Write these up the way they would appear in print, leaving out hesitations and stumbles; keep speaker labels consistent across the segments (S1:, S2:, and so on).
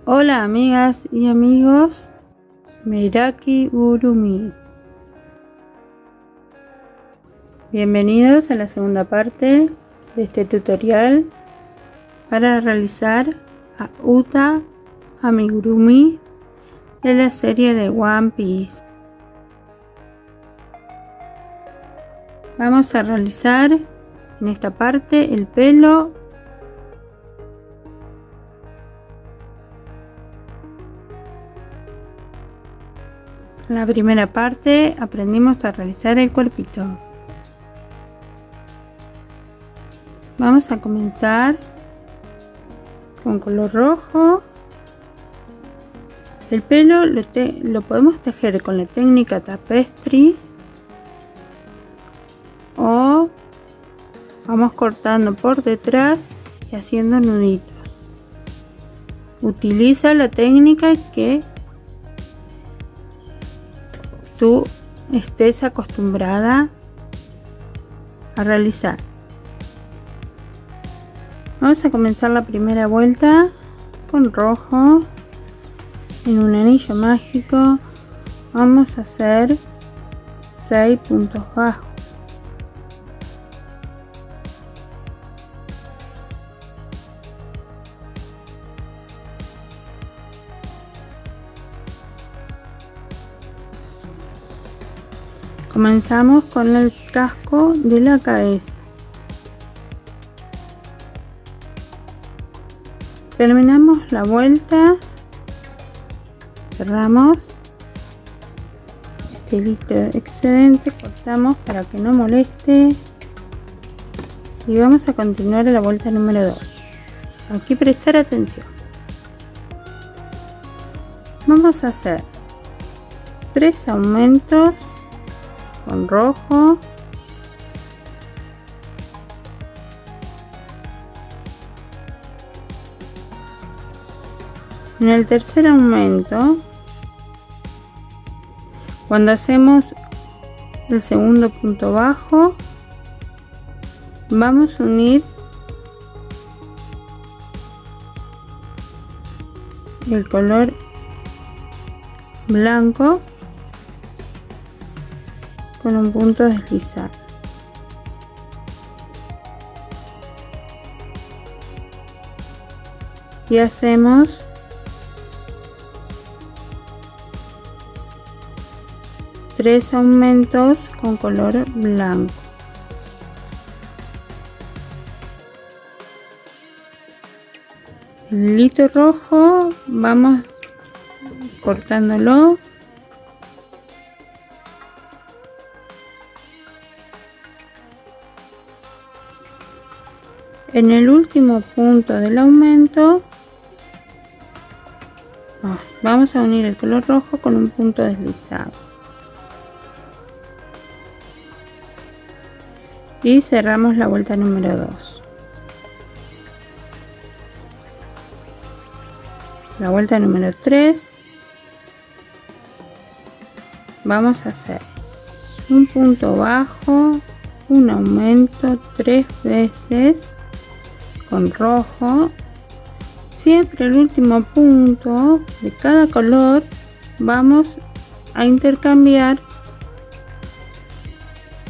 S1: Hola amigas y amigos, Meraki Urumi. Bienvenidos a la segunda parte de este tutorial para realizar a Uta Amigurumi de la serie de One Piece. Vamos a realizar en esta parte el pelo, en la primera parte aprendimos a realizar el cuerpito. Vamos a comenzar con color rojo. El pelo lo podemos tejer con la técnica tapestry o vamos cortando por detrás y haciendo nuditos. Utiliza la técnica que tú estés acostumbrada a realizar. Vamos a comenzar la primera vuelta con rojo. En un anillo mágico vamos a hacer 6 puntos bajos. Comenzamos con el casco de la cabeza. Terminamos la vuelta, cerramos este hilito excedente, cortamos para que no moleste y vamos a continuar a la vuelta número 2. Aquí prestar atención. Vamos a hacer 3 aumentos con rojo, en el tercer aumento, cuando hacemos el segundo punto bajo, vamos a unir el color blanco con un punto deslizado. Y hacemos tres aumentos con color blanco. El hilito rojo vamos cortándolo. En el último punto del aumento vamos a unir el color rojo con un punto deslizado y cerramos la vuelta número 2. La vuelta número 3 vamos a hacer un punto bajo, un aumento 3 veces con rojo. Siempre el último punto de cada color vamos a intercambiar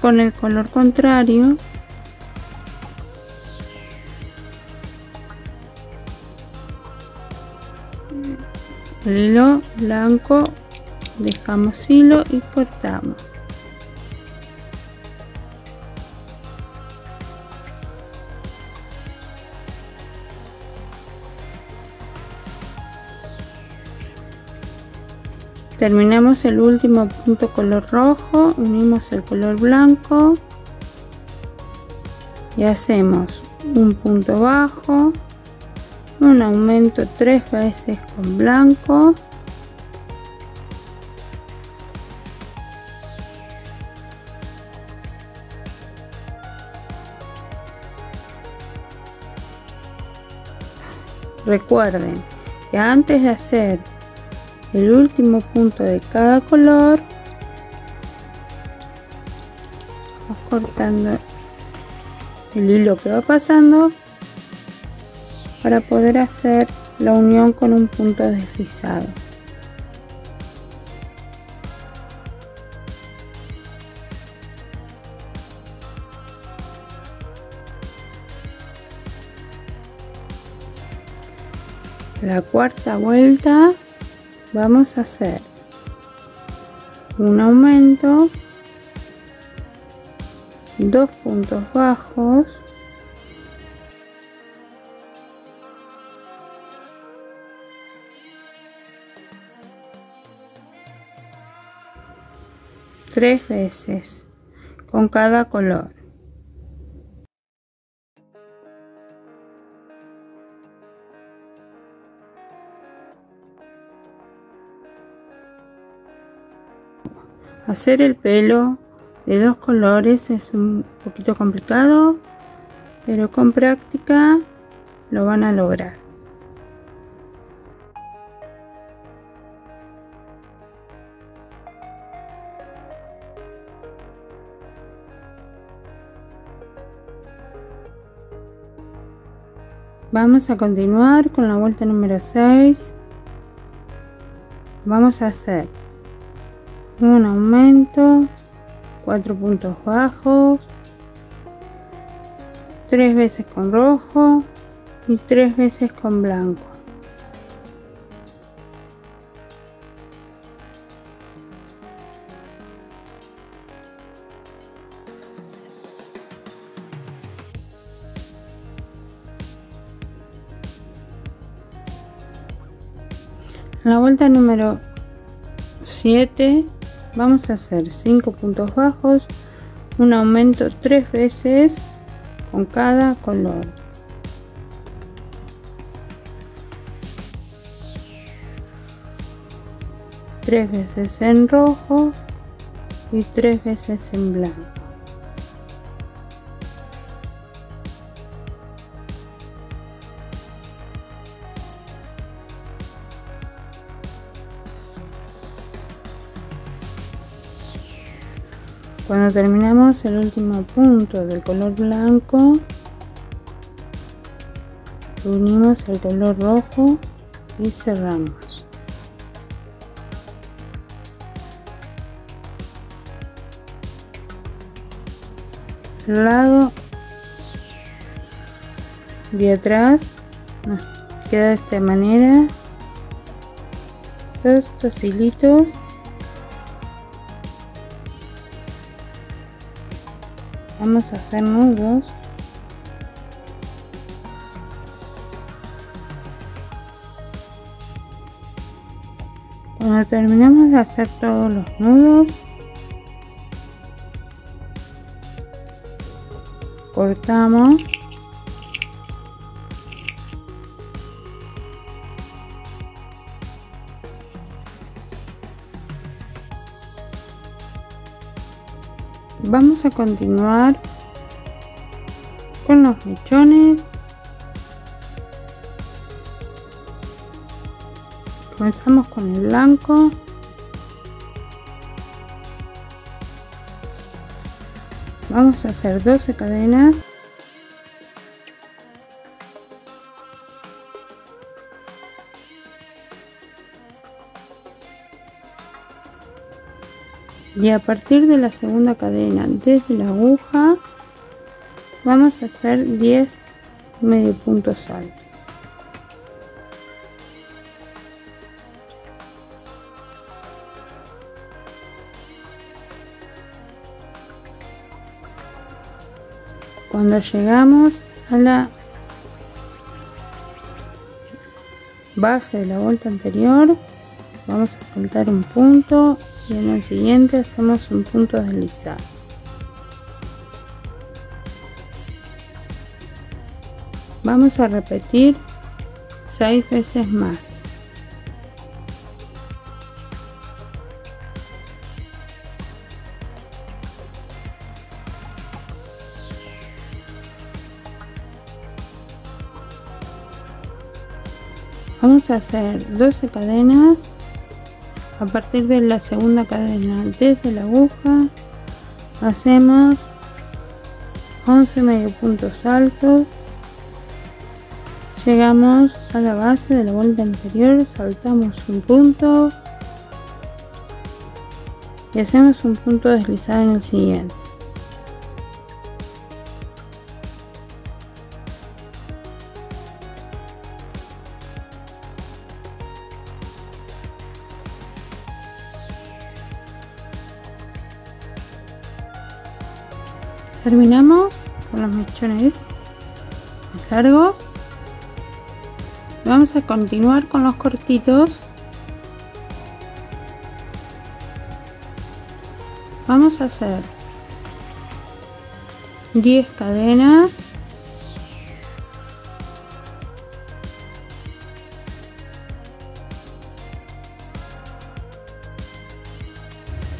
S1: con el color contrario. El hilo blanco dejamos hilo y cortamos. Terminamos el último punto color rojo, unimos el color blanco y hacemos un punto bajo, un aumento 3 veces con blanco, recuerden que antes de hacer el último punto de cada color vamos cortando el hilo que va pasando para poder hacer la unión con un punto deslizado. La cuarta vuelta vamos a hacer un aumento, 2 puntos bajos, tres veces con cada color. Hacer el pelo de dos colores es un poquito complicado, pero con práctica lo van a lograr. Vamos a continuar con la vuelta número 6. Vamos a hacer un aumento, 4 puntos bajos, 3 veces con rojo y 3 veces con blanco. En la vuelta número 7 vamos a hacer 5 puntos bajos, un aumento 3 veces con cada color. Tres veces en rojo y 3 veces en blanco. Cuando terminamos el último punto del color blanco, unimos el color rojo y cerramos. El lado de atrás nos queda de esta manera, todos estos hilitos. Vamos a hacer nudos. Cuando terminamos de hacer todos los nudos, cortamos . Vamos a continuar con los mechones. Comenzamos con el blanco. Vamos a hacer 12 cadenas. Y a partir de la segunda cadena desde la aguja vamos a hacer 10 medio puntos altos. Cuando llegamos a la base de la vuelta anterior, vamos a saltar un punto y en el siguiente hacemos un punto deslizado. Vamos a repetir 6 veces más. Vamos a hacer 12 cadenas. A partir de la segunda cadena desde la aguja hacemos 11 medio puntos altos Llegamos a la base de la vuelta anterior, saltamos un punto y hacemos un punto deslizado en el siguiente. Terminamos con los mechones más largos. Vamos a continuar con los cortitos. Vamos a hacer 10 cadenas.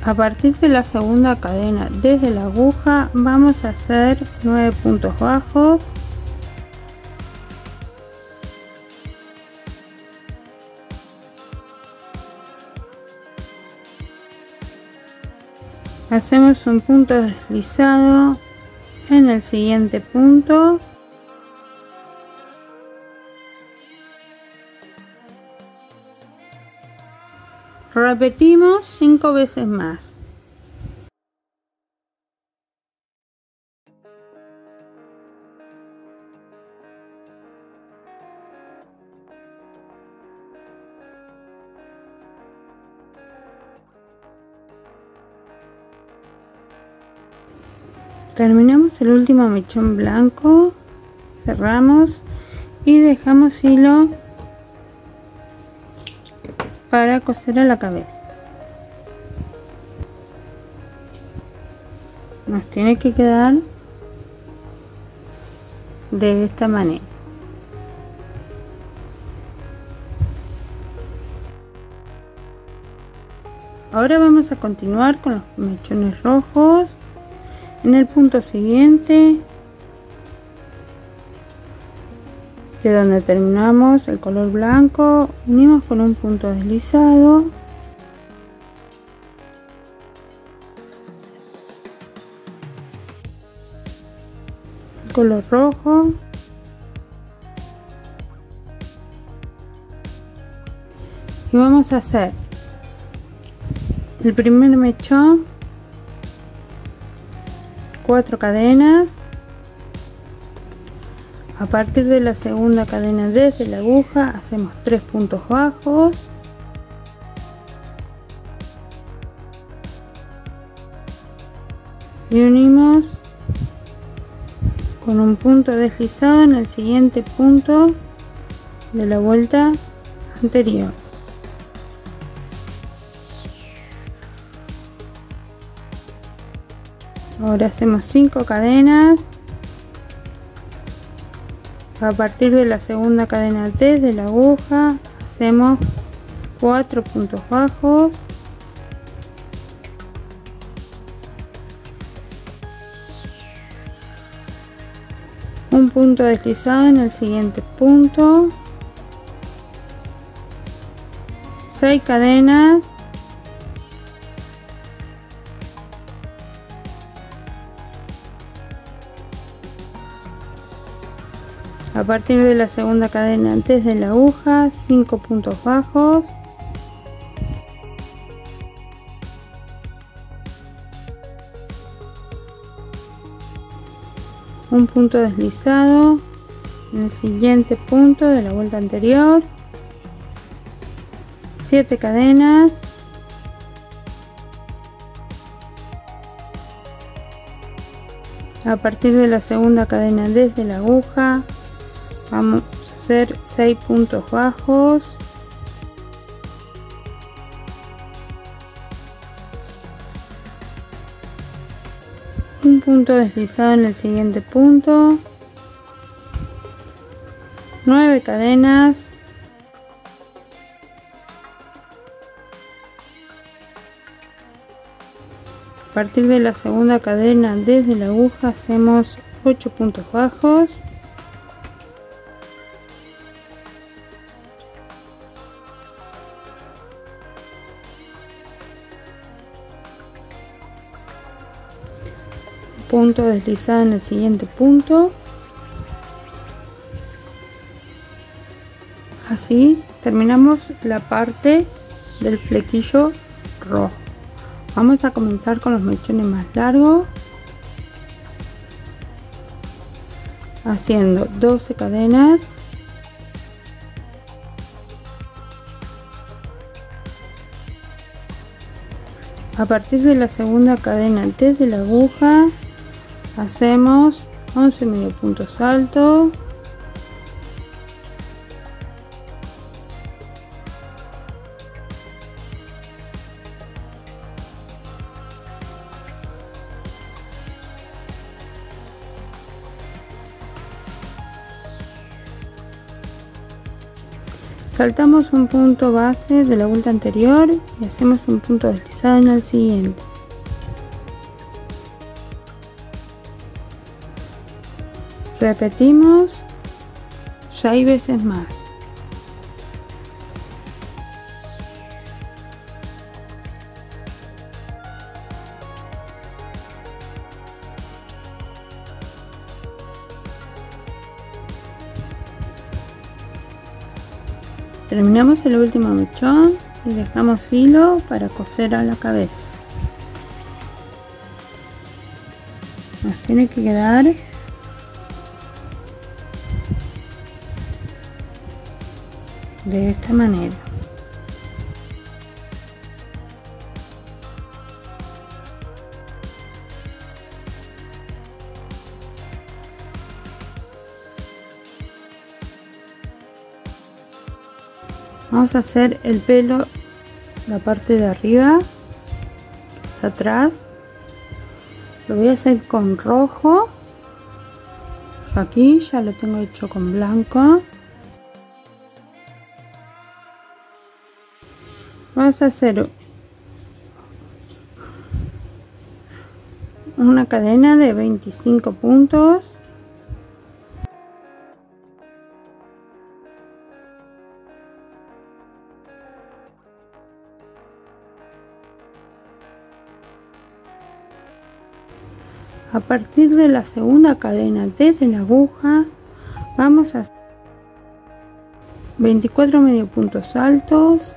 S1: A partir de la segunda cadena desde la aguja vamos a hacer 9 puntos bajos. Hacemos un punto deslizado en el siguiente punto. Repetimos 5 veces más. Terminamos el último mechón blanco, cerramos y dejamos hilo para coser a la cabeza. Nos tiene que quedar de esta manera. Ahora vamos a continuar con los mechones rojos. En el punto siguiente, de donde terminamos el color blanco, unimos con un punto deslizado. El color rojo. Y vamos a hacer el primer mechón, 4 cadenas. A partir de la segunda cadena desde la aguja hacemos 3 puntos bajos. Y unimos con un punto deslizado en el siguiente punto de la vuelta anterior. Ahora hacemos 5 cadenas. A partir de la segunda cadena desde la aguja hacemos 4 puntos bajos. Un punto deslizado en el siguiente punto. 6 cadenas. A partir de la segunda cadena desde la aguja, 5 puntos bajos. Un punto deslizado en el siguiente punto de la vuelta anterior. 7 cadenas. A partir de la segunda cadena desde la aguja, vamos a hacer 6 puntos bajos. Un punto deslizado en el siguiente punto. 9 cadenas. A partir de la segunda cadena desde la aguja hacemos 8 puntos bajos. Punto deslizado en el siguiente punto. Así terminamos la parte del flequillo rojo. Vamos a comenzar con los mechones más largos, haciendo 12 cadenas. A partir de la segunda cadena desde la aguja hacemos 11 medio puntos altos, saltamos un punto base de la vuelta anterior y hacemos un punto deslizado en el siguiente. Repetimos 6 veces más. Terminamos el último mechón y dejamos hilo para coser a la cabeza. Nos tiene que quedar de esta manera. Vamos a hacer el pelo, la parte de arriba, que está atrás. Lo voy a hacer con rojo. Aquí ya lo tengo hecho con blanco. Vamos a hacer una cadena de 25 puntos. A partir de la segunda cadena desde la aguja vamos a hacer 24 medio puntos altos,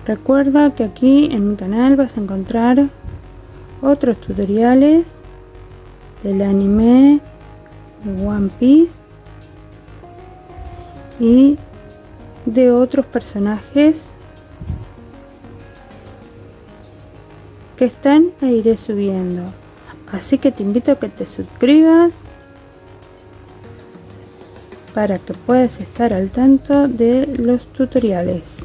S1: recuerda que aquí en mi canal vas a encontrar otros tutoriales del anime de One Piece y de otros personajes que están e iré subiendo, así que te invito a que te suscribas para que puedas estar al tanto de los tutoriales.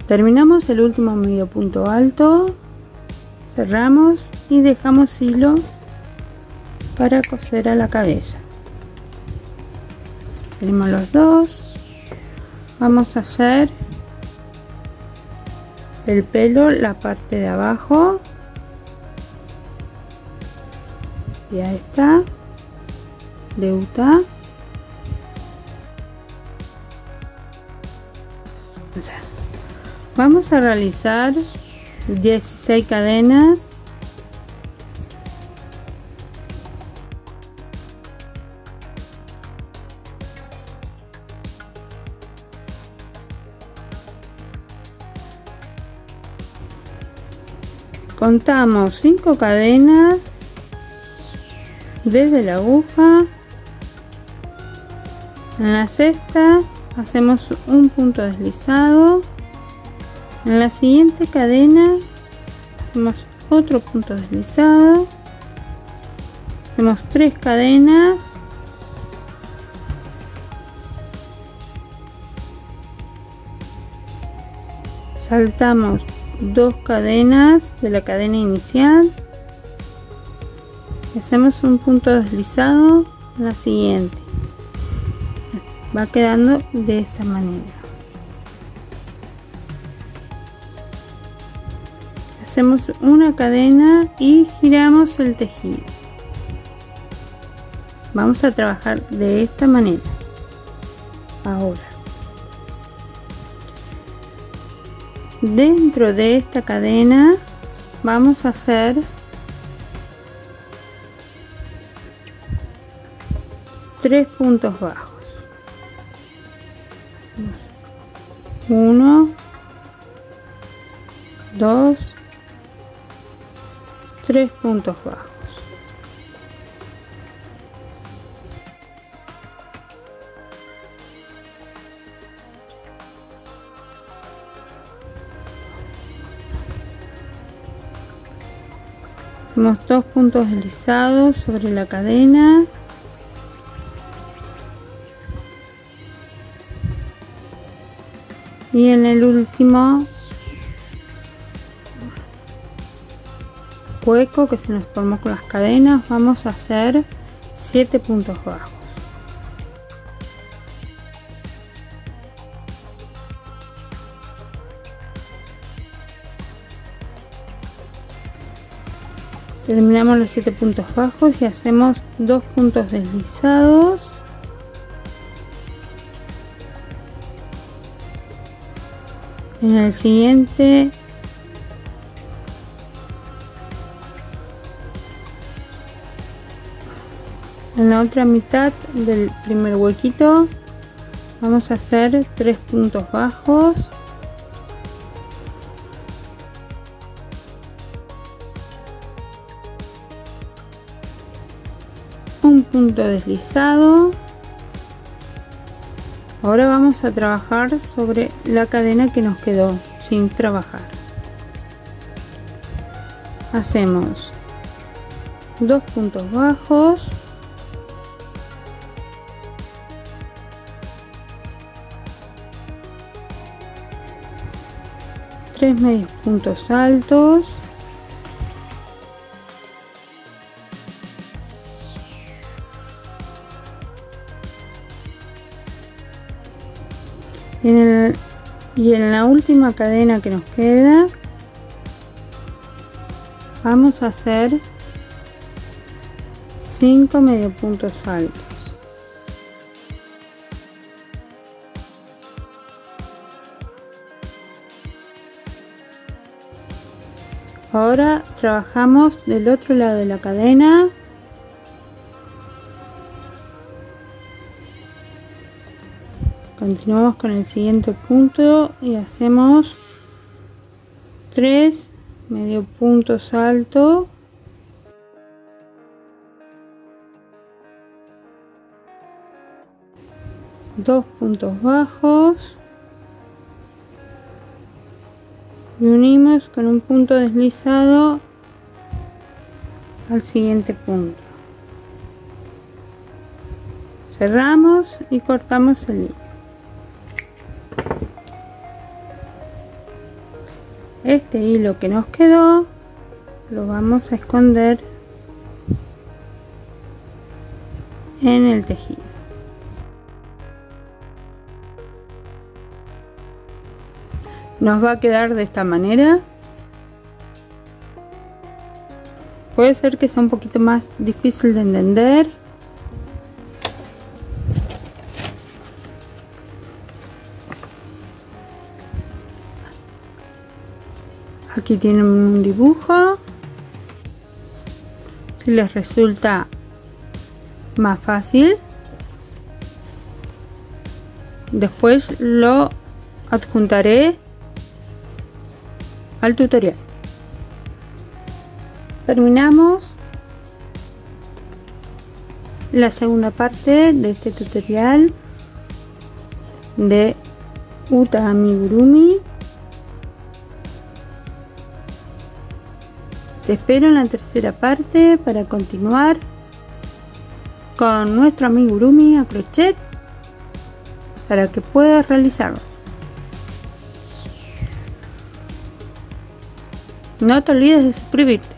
S1: Terminamos el último medio punto alto, cerramos y dejamos hilo para coser a la cabeza. Tenemos los dos. Vamos a hacer el pelo, la parte de abajo. Ya está. De Uta. Vamos a realizar 16 cadenas. Contamos 5 cadenas desde la aguja. En la sexta hacemos un punto deslizado. En la siguiente cadena hacemos otro punto deslizado. Hacemos 3 cadenas. Saltamos 2 cadenas de la cadena inicial y hacemos un punto deslizado en la siguiente. Va quedando de esta manera. Hacemos una cadena y giramos el tejido. Vamos a trabajar de esta manera. Ahora Dentro de esta cadena vamos a hacer 3 puntos bajos. 1, 2, 3 puntos bajos. Hacemos 2 puntos deslizados sobre la cadena. Y en el último hueco que se nos formó con las cadenas vamos a hacer 7 puntos bajos. Terminamos los 7 puntos bajos y hacemos 2 puntos deslizados. En el siguiente en la otra mitad del primer huequito vamos a hacer 3 puntos bajos. Un punto deslizado. Ahora vamos a trabajar sobre la cadena que nos quedó sin trabajar. Hacemos 2 puntos bajos, tres medios puntos altos, y en la última cadena que nos queda vamos a hacer 5 medio puntos altos. Ahora trabajamos del otro lado de la cadena. Continuamos con el siguiente punto y hacemos 3 medio puntos altos, dos puntos bajos y unimos con un punto deslizado al siguiente punto. Cerramos y cortamos el hilo. Este hilo que nos quedó lo vamos a esconder en el tejido. Nos va a quedar de esta manera. Puede ser que sea un poquito más difícil de entender. Aquí tienen un dibujo. Si les resulta más fácil, después lo adjuntaré al tutorial. Terminamos la segunda parte de este tutorial de Uta Amigurumi. Te espero en la tercera parte para continuar con nuestro amigurumi a crochet para que puedas realizarlo. No te olvides de suscribirte.